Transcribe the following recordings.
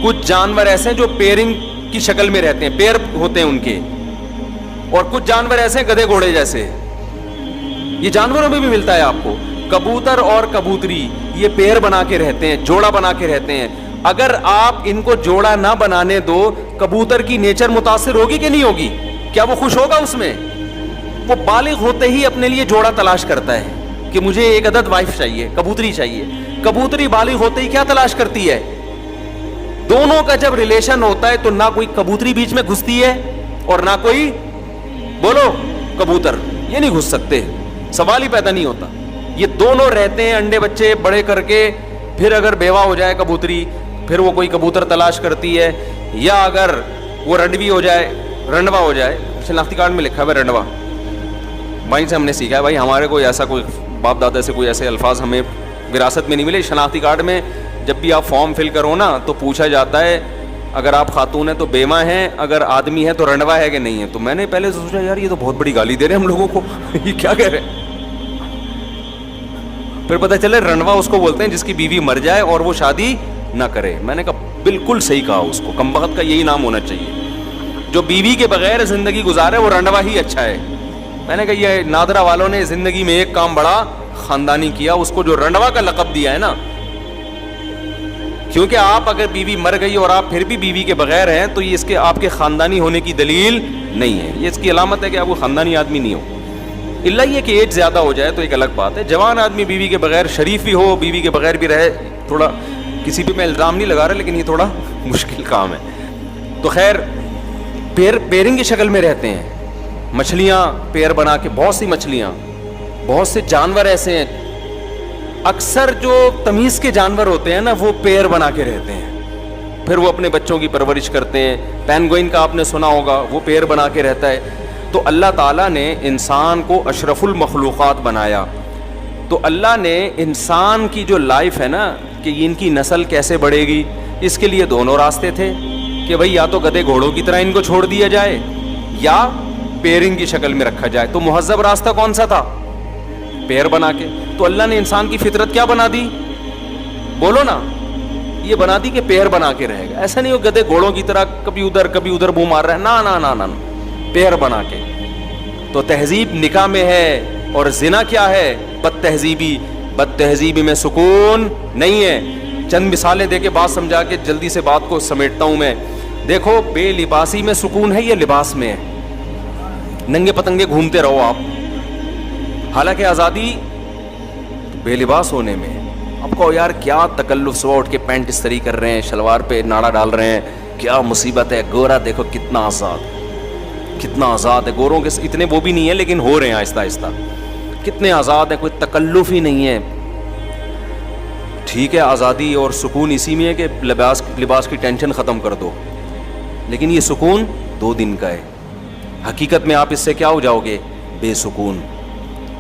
کچھ جانور ایسے ہیں جو پیرنگ کی شکل میں رہتے ہیں, پیر ہوتے ہیں ان کے, اور کچھ جانور ایسے ہیں گدھے گھوڑے جیسے. یہ جانوروں میں بھی ملتا ہے آپ کو. کبوتر اور کبوتری یہ پیر بنا کے رہتے ہیں, جوڑا بنا کے رہتے ہیں. اگر آپ ان کو جوڑا نہ بنانے دو, کبوتر کی نیچر متاثر ہوگی کہ نہیں ہوگی؟ کیا وہ خوش ہوگا اس میں؟ وہ بالغ ہوتے ہی اپنے لیے جوڑا تلاش کرتا ہے کہ مجھے ایک عدد وائف چاہیے, کبوتری چاہیے. کبوتری بالغ ہوتے ہی کیا تلاش کرتی ہے؟ دونوں کا جب ریلیشن ہوتا ہے تو نہ کوئی کبوتری بیچ میں گھستی ہے اور نہ کوئی, بولو, کبوتر. یہ نہیں گھس سکتے, سوال ہی پیدا نہیں ہوتا. یہ دونوں رہتے ہیں انڈے بچے بڑے کر کے. پھر اگر بیوہ ہو جائے کبوتری, پھر وہ کوئی کبوتر تلاش کرتی ہے, یا اگر وہ رنڈوی ہو جائے, رنڈوا ہو جائے. شناختی کارڈ میں لکھا ہے رنڈوا. بھائی سے ہم نے سیکھا ہے, بھائی ہمارے کوئی ایسا کوئی باپ دادا سے کوئی ایسے الفاظ ہمیں وراثت میں نہیں ملے. شناختی کارڈ میں جب بھی آپ فارم فل کرو نا تو پوچھا جاتا ہے اگر آپ خاتون ہیں تو بیمہ ہیں, اگر آدمی ہے تو رنڈوا ہے کہ نہیں ہے. تو میں نے پہلے سوچا یار یہ تو بہت بڑی گالی دے رہے ہیں ہم لوگوں کو, یہ کیا کہہ رہے ہیں. پھر پتہ چلے رنڈوا اس کو بولتے ہیں جس کی بیوی مر جائے اور وہ شادی نہ کرے. میں نے کہا بالکل صحیح کہا, اس کو کمبخت کا یہی نام ہونا چاہیے. جو بیوی کے بغیر زندگی گزارے وہ رنڈوا ہی اچھا ہے. میں نے کہا یہ نادرا والوں نے زندگی میں ایک کام بڑا خاندانی کیا, اس کو جو رنڈوا کا لقب دیا ہے نا. کیونکہ آپ اگر بیوی مر گئی اور آپ پھر بھی بیوی کے بغیر ہیں تو یہ اس کے آپ کے خاندانی ہونے کی دلیل نہیں ہے, یہ اس کی علامت ہے کہ آپ کو خاندانی آدمی نہیں ہو. اللہ یہ کہ ایج زیادہ ہو جائے تو ایک الگ بات ہے. جوان آدمی بیوی کے بغیر شریف بھی ہو, بیوی کے بغیر بھی رہے, تھوڑا کسی پہ میں الزام نہیں لگا رہا لیکن یہ تھوڑا مشکل کام ہے. تو خیر پیرنگ کی شکل میں رہتے ہیں. مچھلیاں پیر بنا کے, بہت سی مچھلیاں, بہت سے جانور ایسے ہیں. اکثر جو تمیز کے جانور ہوتے ہیں نا وہ پیر بنا کے رہتے ہیں, پھر وہ اپنے بچوں کی پرورش کرتے ہیں. پینگوئن کا آپ نے سنا ہوگا, وہ پیر بنا کے رہتا ہے. تو اللہ تعالیٰ نے انسان کو اشرف المخلوقات بنایا. تو اللہ نے انسان کی جو لائف ہے نا کہ ان کی نسل کیسے بڑھے گی, اس کے لیے دونوں راستے تھے کہ بھئی یا تو گدھے گھوڑوں کی طرح ان کو چھوڑ دیا جائے یا پیرنگ کی شکل میں رکھا جائے. تو مہذب راستہ کون سا تھا؟ پیر بنا کے. تو اللہ نے انسان کی فطرت کیا بنا دی؟ بولو نا, یہ بنا دی کہ پیر بنا کے رہے گا. ایسا نہیں ہو گدھے گھوڑوں کی طرح کبھی ادھر منہ مار رہا ہے, نا نا نا نا, پیر بنا کے. تو تہذیب نکاح میں ہے اور زنا کیا ہے؟ بد تہذیبی. بد تہذیبی میں سکون نہیں ہے. چند مثالیں دے کے بات سمجھا کے جلدی سے بات کو سمیٹتا ہوں میں. دیکھو بے لباسی میں سکون ہے یا لباس میں ہے؟ ننگے پتنگے گھومتے رہو آپ, حالانکہ آزادی بے لباس ہونے میں. آپ کو یار کیا تکلف, صبح اٹھ کے پینٹ استری کر رہے ہیں, شلوار پہ ناڑا ڈال رہے ہیں, کیا مصیبت ہے. گورا دیکھو کتنا آزاد, کتنا آزاد ہے. گوروں کے اتنے وہ بھی نہیں ہے لیکن ہو رہے ہیں آہستہ آہستہ. کتنے آزاد ہیں, کوئی تکلف ہی نہیں ہے. ٹھیک ہے آزادی اور سکون اسی میں ہے کہ لباس کی ٹینشن ختم کر دو, لیکن یہ سکون 2 دن کا ہے. حقیقت میں آپ اس سے کیا ہو جاؤ گے؟ بے سکون.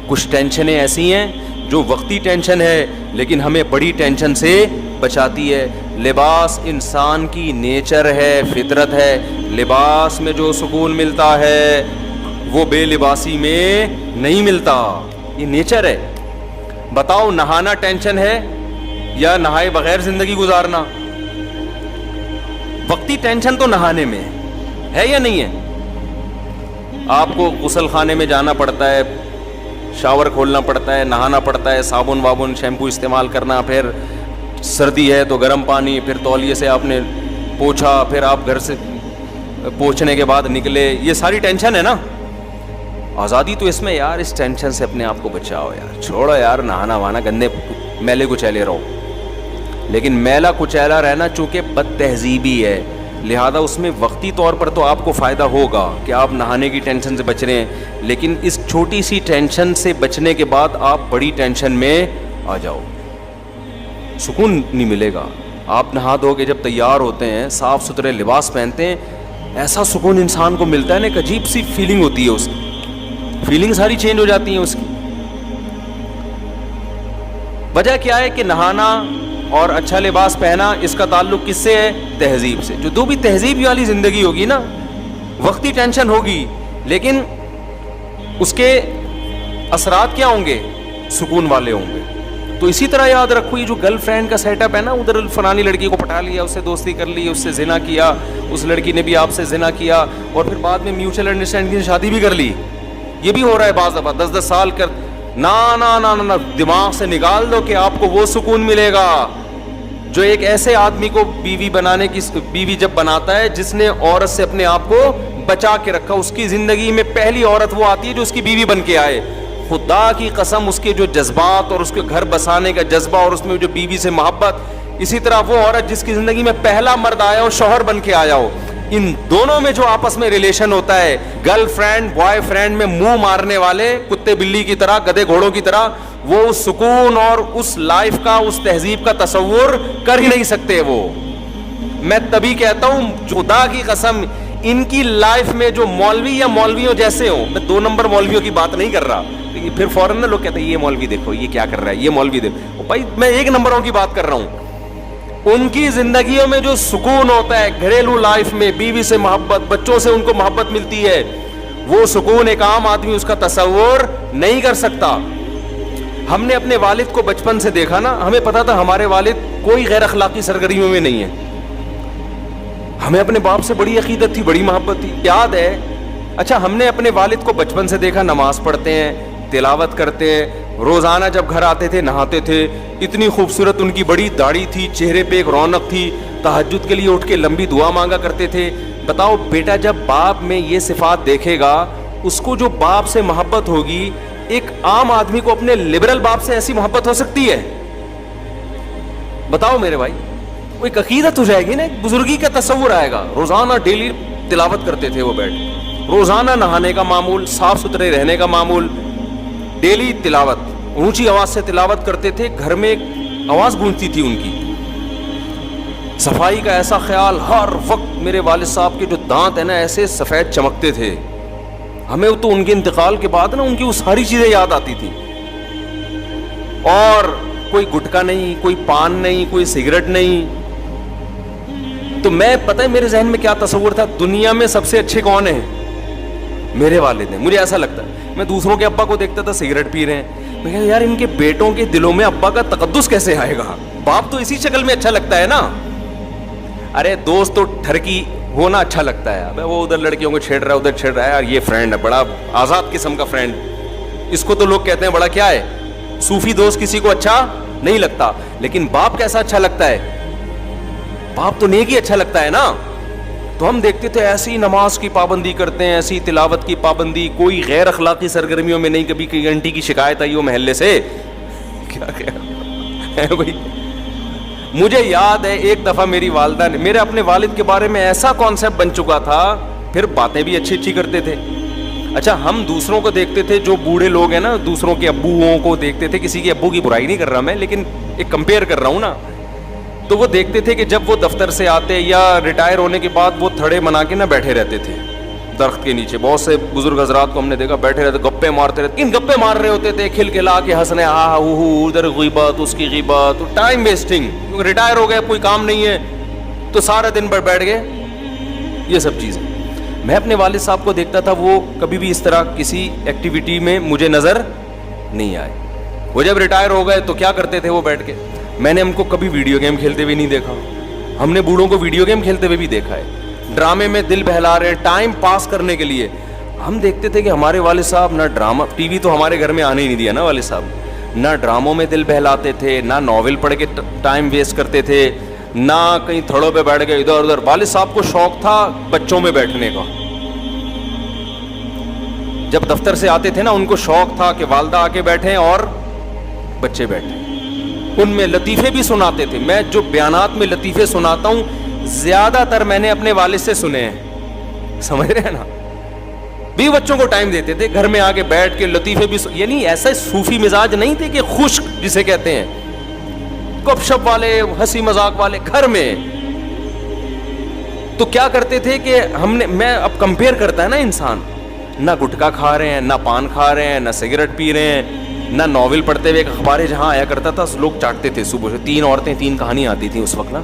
کچھ ٹینشنیں ایسی ہیں جو وقتی ٹینشن ہے لیکن ہمیں بڑی ٹینشن سے بچاتی ہے. لباس انسان کی نیچر ہے, فطرت ہے. لباس میں جو سکون ملتا ہے وہ بے لباسی میں نہیں ملتا, یہ نیچر ہے. بتاؤ نہانا ٹینشن ہے یا نہائے بغیر زندگی گزارنا؟ وقتی ٹینشن تو نہانے میں ہے یا نہیں ہے؟ آپ کو غسل خانے میں جانا پڑتا ہے, شاور کھولنا پڑتا ہے, نہانا پڑتا ہے, صابن وابن شیمپو استعمال کرنا, پھر سردی ہے تو گرم پانی, پھر تولیے سے آپ نے پوچھا, پھر آپ گھر سے پوچھنے کے بعد نکلے. یہ ساری ٹینشن ہے نا. آزادی تو اس میں یار اس ٹینشن سے اپنے آپ کو بچاؤ یار, چھوڑو یار نہانا وہانا, گندے میلے کچیلے رہو. لیکن میلا کچیلا رہنا چونکہ بد تہذیبی ہے, لہذا اس میں وقتی طور پر تو آپ کو فائدہ ہوگا کہ آپ نہانے کی ٹینشن سے بچ رہے ہیں, لیکن اس چھوٹی سی ٹینشن سے بچنے کے بعد آپ بڑی ٹینشن میں آ جاؤ, سکون نہیں ملے گا. آپ نہا دھو کے جب تیار ہوتے ہیں, صاف ستھرے لباس پہنتے ہیں, ایسا سکون انسان کو ملتا ہے نا, ایک عجیب سی فیلنگ ہوتی ہے, اس کی فیلنگ ساری چینج ہو جاتی ہیں اس کی. وجہ کیا ہے کہ نہانا اور اچھا لباس پہنا, اس کا تعلق کس سے ہے؟ تہذیب سے. جو بھی تہذیب والی زندگی ہوگی نا, وقتی ٹینشن ہوگی لیکن اس کے اثرات کیا ہوں گے؟ سکون والے ہوں گے. تو اسی طرح یاد رکھو یہ جو گرل فرینڈ کا سیٹ اپ ہے نا, ادھر فلانی لڑکی کو پٹا لیا, اس سے دوستی کر لی, اس سے زنا کیا, اس لڑکی نے بھی آپ سے زنا کیا, اور پھر بعد میں میوچل انڈرسٹینڈنگ سے شادی بھی کر لی. یہ بھی ہو رہا ہے بعض دفعہ, 10 سال کر. نا نا نا نا, دماغ سے نکال دو کہ آپ کو وہ سکون ملے گا جو ایک ایسے آدمی کو بیوی بنانے کی, بیوی جب بناتا ہے جس نے عورت سے اپنے آپ کو بچا کے رکھا. اس کی زندگی میں پہلی عورت وہ آتی ہے جو اس کی بیوی بن کے آئے. خدا کی قسم, اس کے جو جذبات اور اس کے گھر بسانے کا جذبہ اور اس میں جو بیوی سے محبت, اسی طرح وہ عورت جس کی زندگی میں پہلا مرد آیا ہو, شوہر بن کے آیا ہو, ان دونوں میں جو آپس میں ریلیشن ہوتا ہے, گرل فرینڈ بوائے فرینڈ میں منہ مارنے والے کتے بلی کی طرح, گدے گھوڑوں کی طرح, وہ اس سکون اور اس لائف کا, اس تہذیب کا تصور کر ہی نہیں سکتے. وہ میں تبھی کہتا ہوں خدا کی قسم, ان کی لائف میں جو مولوی یا مولویوں جیسے ہوں, میں 2 نمبر مولویوں کی بات نہیں کر رہا, پھر فوراً لوگ کہتے ہیں یہ مولوی دیکھو یہ کیا کر رہا ہے, یہ مولوی دیکھو. بھائی میں 1 نمبروں کی بات کر رہا ہوں. ان کی زندگیوں میں جو سکون ہوتا ہے گھریلو لائف میں, بیوی سے محبت, بچوں سے ان کو محبت ملتی ہے, وہ سکون ایک عام آدمی اس کا تصور نہیں کر سکتا. ہم نے اپنے والد کو بچپن سے دیکھا نا, ہمیں پتا تھا ہمارے والد کوئی غیر اخلاقی سرگرمیوں میں نہیں ہے. ہمیں اپنے باپ سے بڑی عقیدت تھی, بڑی محبت تھی. یاد ہے, اچھا ہم نے اپنے والد کو بچپن سے دیکھا, نماز پڑھتے ہیں, تلاوت کرتے ہیں, روزانہ جب گھر آتے تھے نہاتے تھے, اتنی خوبصورت ان کی بڑی داڑھی تھی, چہرے پہ ایک رونق تھی, تہجد کے لیے اٹھ کے لمبی دعا مانگا کرتے تھے. بتاؤ بیٹا, جب باپ میں یہ صفات دیکھے گا, اس کو جو باپ سے محبت ہوگی, ایک عام آدمی کو اپنے لبرل باپ سے ایسی محبت ہو سکتی ہے؟ بتاؤ میرے بھائی, وہ ایک عقیدت ہو جائے گی نا, ایک بزرگی کا تصور آئے گا. روزانہ ڈیلی تلاوت کرتے تھے وہ بیٹھ, روزانہ نہانے کا معمول, صاف ستھرے رہنے کا معمول, ڈیلی تلاوت, اونچی آواز سے تلاوت کرتے تھے, گھر میں ایک آواز گونجتی تھی ان کی, صفائی کا ایسا خیال ہر وقت. میرے والد صاحب کے جو دانت ہیں نا ایسے سفید چمکتے تھے, ہمیں تو ان کے انتقال کے بعد نا ان کی وہ ساری چیزیں یاد آتی تھی. اور کوئی گٹکا نہیں, کوئی پان نہیں, کوئی سگریٹ نہیں. تو میں پتہ ہے میرے ذہن میں کیا تصور تھا, دنیا میں سب سے اچھے کون ہیں؟ میرے والد ہیں. مجھے ایسا لگتا ہے, میں دوسروں کے ابا کو دیکھتا تھا سگریٹ پی رہے ہیں, میں کہا یار ان کے بیٹوں کے دلوں میں ابا کا تقدس کیسے آئے گا؟ باپ تو اسی شکل میں اچھا لگتا ہے نا. ارے دوست تو ٹھرکی ہونا اچھا لگتا ہے, ابے وہ ادھر لڑکیوں کو چھیڑ رہا ہے, ادھر چھیڑ رہا ہے, یار یہ فرینڈ ہے, بڑا آزاد قسم کا فرینڈ, اس کو تو لوگ کہتے ہیں بڑا کیا ہے, صوفی دوست. کسی کو اچھا نہیں لگتا, لیکن باپ کیسا اچھا لگتا ہے؟ باپ تو نیک ہی اچھا لگتا ہے نا. تو ہم دیکھتے تھے ایسی نماز کی پابندی کرتے ہیں, ایسی تلاوت کی پابندی, کوئی غیر اخلاقی سرگرمیوں میں نہیں. کبھی کوئی گھنٹی کی شکایت آئی ہو محلے سے, کیا ہے بھائی. مجھے یاد ہے ایک دفعہ میری والدہ نے, میرے اپنے والد کے بارے میں ایسا کانسیپٹ بن چکا تھا, پھر باتیں بھی اچھی اچھی کرتے تھے. اچھا ہم دوسروں کو دیکھتے تھے, جو بوڑھے لوگ ہیں نا, دوسروں کے ابوؤں کو دیکھتے تھے, کسی کے ابو کی برائی نہیں کر رہا میں, لیکن ایک کمپیئر کر رہا ہوں نا. تو وہ دیکھتے تھے کہ جب وہ دفتر سے آتے یا ریٹائر ہونے کے بعد وہ تھڑے بنا کے نا بیٹھے رہتے تھے درخت کے نیچے. بہت سے بزرگ حضرات کو ہم نے دیکھا بیٹھے رہتے, گپے مارتے رہتے. ان گپے مار رہے ہوتے تھے, کھل کھلا کے ہنسنے, ہاں ادھر غیبت, اس کی غیبت, ٹائم ویسٹنگ. کیونکہ ریٹائر ہو گئے, کوئی کام نہیں ہے, تو سارا دن بھر بیٹھ گئے, یہ سب چیزیں. میں اپنے والد صاحب کو دیکھتا تھا, وہ کبھی بھی اس طرح کسی ایکٹیویٹی میں مجھے نظر نہیں آئے. وہ جب ریٹائر ہو گئے تو کیا کرتے تھے وہ بیٹھ کے, میں نے ہم کو کبھی ویڈیو گیم کھیلتے ہوئے نہیں دیکھا. ہم نے بوڑھوں کو ویڈیو گیم کھیلتے ہوئے بھی دیکھا ہے, ڈرامے میں دل بہلا رہے ہیں ٹائم پاس کرنے کے لیے. ہم دیکھتے تھے کہ ہمارے والد صاحب نہ ڈرامہ, ٹی وی تو ہمارے گھر میں آنے ہی نہیں دیا نا والد صاحب, نہ ڈراموں میں دل بہلاتے تھے, نہ ناول پڑھ کے ٹائم ویسٹ کرتے تھے, نہ کہیں تھڑوں پہ بیٹھ گئے ادھر ادھر. والد صاحب کو شوق تھا بچوں میں بیٹھنے کا. جب دفتر سے آتے تھے نا, ان کو شوق تھا کہ والدہ آ کے بیٹھیں اور بچے بیٹھیں. ان میں لطیفے بھی سناتے تھے. میں جو بیانات میں لطیفے سناتا ہوں زیادہ تر میں نے اپنے والد سے سنے ہیں, سمجھ رہے ہیں نا. بھی بچوں کو ٹائم دیتے تھے, گھر میں آ کے بیٹھ کے لطیفے بھی, یعنی ایسے صوفی مزاج نہیں تھے کہ خشک جسے کہتے ہیں, گپ شپ والے, ہنسی مذاق والے گھر میں. تو کیا کرتے تھے کہ ہم نے, میں اب کمپیئر کرتا ہے نا انسان, نہ گٹکا کھا رہے ہیں, نہ پان کھا رہے ہیں, نہ سگریٹ پی رہے ہیں, نہ ناول پڑھتے ہوئے. ایک اخباریں جہاں آیا کرتا تھا لوگ چاٹتے تھے صبح سے, 3 عورتیں 3 کہانیاں آتی تھیں اس وقت نا,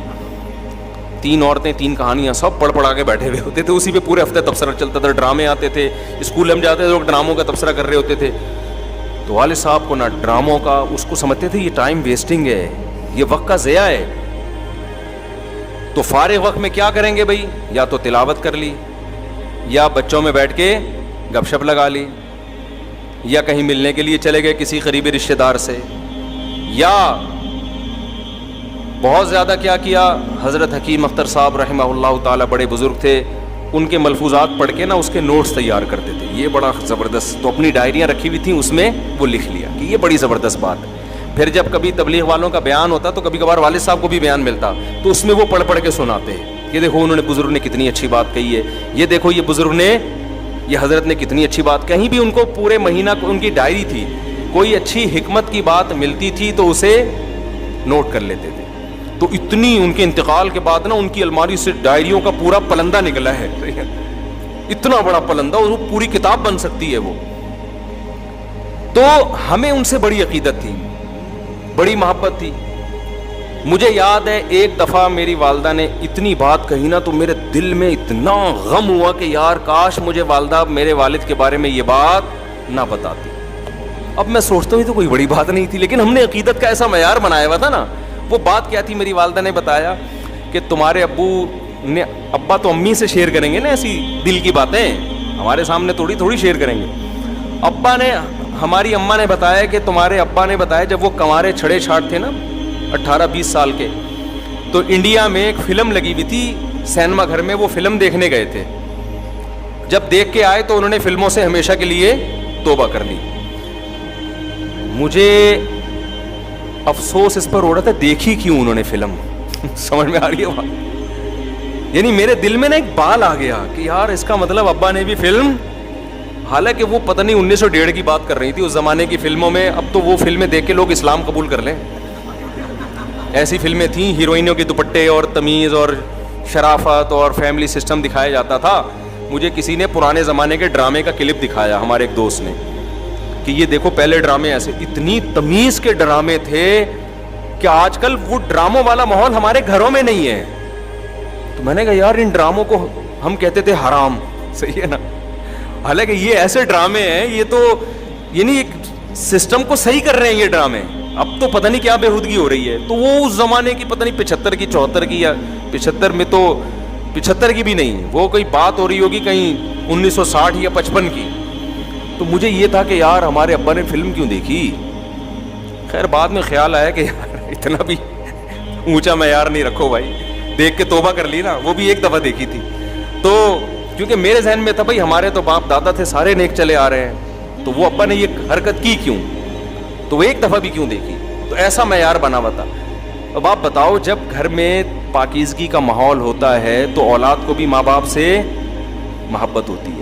3 عورتیں 3 کہانیاں, سب پڑھ پڑھا کے بیٹھے ہوئے ہوتے تھے, اسی پہ پورے ہفتے تبصرہ چلتا تھا. ڈرامے آتے تھے, اسکول ہم جاتے تھے, لوگ ڈراموں کا تبصرہ کر رہے ہوتے تھے. تو والد صاحب کو نہ ڈراموں کا، اس کو سمجھتے تھے یہ ٹائم ویسٹنگ ہے، یہ وقت کا ضیاع ہے. تو فارغ وقت میں کیا کریں گے بھائی؟ یا تو تلاوت کر لی، یا بچوں میں بیٹھ کے گپ شپ لگا لی، یا کہیں ملنے کے لیے چلے گئے کسی قریبی رشتہ دار سے، یا بہت زیادہ کیا حضرت حکیم اختر صاحب رحمہ اللہ تعالی بڑے بزرگ تھے، ان کے ملفوظات پڑھ کے نا اس کے نوٹس تیار کرتے تھے. یہ بڑا زبردست، تو اپنی ڈائریاں رکھی ہوئی تھیں، اس میں وہ لکھ لیا کہ یہ بڑی زبردست بات ہے. پھر جب کبھی تبلیغ والوں کا بیان ہوتا تو کبھی کبھار والد صاحب کو بھی بیان ملتا تو اس میں وہ پڑھ کے سناتے ہیں. یہ دیکھو انہوں نے، بزرگ نے کتنی اچھی بات کہی ہے، یہ دیکھو یہ بزرگ نے، یہ حضرت نے کتنی اچھی بات. کہیں بھی ان کو پورے مہینہ ان کی ڈائری تھی، کوئی اچھی حکمت کی بات ملتی تھی تو اسے نوٹ کر لیتے تھے. تو اتنی ان کے انتقال کے بعد نا ان کی الماری سے ڈائریوں کا پورا پلندہ نکلا ہے، اتنا بڑا پلندہ، اور وہ پوری کتاب بن سکتی ہے وہ. تو ہمیں ان سے بڑی عقیدت تھی، بڑی محبت تھی. مجھے یاد ہے ایک دفعہ میری والدہ نے اتنی بات کہی نا تو میرے دل میں اتنا غم ہوا کہ یار کاش مجھے والدہ میرے والد کے بارے میں یہ بات نہ بتاتی. اب میں سوچتا ہوں یہ تو کوئی بڑی بات نہیں تھی، لیکن ہم نے عقیدت کا ایسا معیار بنایا ہوا تھا نا. وہ بات کیا تھی؟ میری والدہ نے بتایا کہ تمہارے ابو نے، ابا تو امی سے شیئر کریں گے نا ایسی دل کی باتیں، ہمارے سامنے تھوڑی شیئر کریں گے. ابا نے، ہماری اماں نے بتایا کہ تمہارے ابا نے بتایا جب وہ کنوارے چھڑے چھاٹ تھے نا 18-20 سال کے، تو انڈیا میں ایک فلم لگی ہوئی تھی سینما گھر میں، وہ فلم دیکھنے گئے تھے. جب دیکھ کے آئے تو انہوں نے فلموں سے ہمیشہ کے لیے توبہ کر لی. مجھے افسوس اس پر ہو رہا تھا دیکھی کیوں انہوں نے فلم. سمجھ میں آ رہی ہے بات؟ یعنی میرے دل میں نا ایک بال آ گیا کہ یار اس کا مطلب ابا نے بھی فلم، حالانکہ وہ پتہ نہیں 1901 کی بات کر رہی تھی اس زمانے کی فلموں میں. اب تو وہ فلمیں دیکھ کے لوگ اسلام قبول کر لیں، ایسی فلمیں تھیں، ہیروئنوں کے دوپٹے اور تمیز اور شرافت اور فیملی سسٹم دکھایا جاتا تھا. مجھے کسی نے پرانے زمانے کے ڈرامے کا کلپ دکھایا، ہمارے ایک دوست نے، کہ یہ دیکھو پہلے ڈرامے ایسے، اتنی تمیز کے ڈرامے تھے کہ آج کل وہ ڈراموں والا ماحول ہمارے گھروں میں نہیں ہے. تو میں نے کہا یار ان ڈراموں کو ہم کہتے تھے حرام، صحیح ہے نا، حالانکہ یہ ایسے ڈرامے ہیں، یہ تو یعنی ایک سسٹم کو صحیح کر رہے ہیں یہ ڈرامے. اب تو پتہ نہیں کیا بےہودگی ہو رہی ہے. تو وہ اس زمانے کی پتہ نہیں 75 کی 74 کی، یا 75 میں تو 75 کی بھی نہیں، وہ کوئی بات ہو رہی ہوگی کہیں 1960 یا 55 کی. تو مجھے یہ تھا کہ یار ہمارے ابا نے فلم کیوں دیکھی. خیر بعد میں خیال آیا کہ یار اتنا بھی اونچا معیار نہیں رکھو بھائی، دیکھ کے توبہ کر لی نا. وہ بھی ایک دفعہ دیکھی تھی، تو کیونکہ میرے ذہن میں تھا بھائی ہمارے تو باپ دادا تھے سارے نیک چلے آ رہے ہیں، تو وہ ابا نے یہ حرکت کی کیوں، تو وہ ایک دفعہ بھی کیوں دیکھی. تو ایسا معیار بنا ہوا تھا. اب آپ بتاؤ جب گھر میں پاکیزگی کا ماحول ہوتا ہے تو اولاد کو بھی ماں باپ سے محبت ہوتی ہے.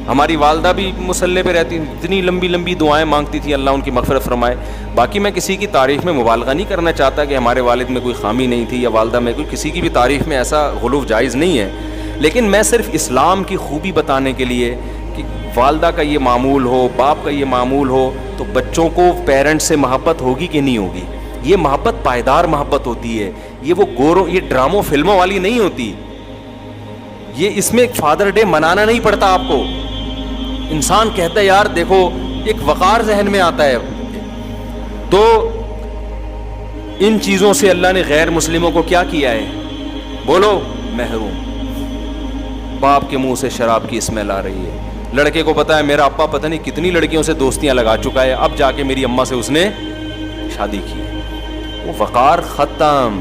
ہماری والدہ بھی مصلی پہ رہتی، اتنی لمبی لمبی دعائیں مانگتی تھی، اللہ ان کی مغفرت فرمائے. باقی میں کسی کی تعریف میں مبالغہ نہیں کرنا چاہتا کہ ہمارے والد میں کوئی خامی نہیں تھی یا والدہ میں کوئی، کسی کی بھی تعریف میں ایسا غلو جائز نہیں ہے. لیکن میں صرف اسلام کی خوبی بتانے کے لیے کہ والدہ کا یہ معمول ہو، باپ کا یہ معمول ہو، تو بچوں کو پیرنٹ سے محبت ہوگی کہ نہیں ہوگی. یہ محبت پائیدار محبت ہوتی ہے، یہ وہ گوروں، یہ ڈراموں فلموں والی نہیں ہوتی. یہ اس میں ایک فادر ڈے منانا نہیں پڑتا آپ کو. انسان کہتا ہے یار دیکھو، ایک وقار ذہن میں آتا ہے. تو ان چیزوں سے اللہ نے غیر مسلموں کو کیا کیا ہے؟ بولو، محروم. باپ کے منہ سے شراب کی اسمیل آ رہی ہے. لڑکے کو پتا ہے میرا ابا پتہ نہیں کتنی لڑکیوں سے دوستیاں لگا چکا ہے، اب جا کے میری اماں سے اس نے شادی کی. وہ وقار ختم.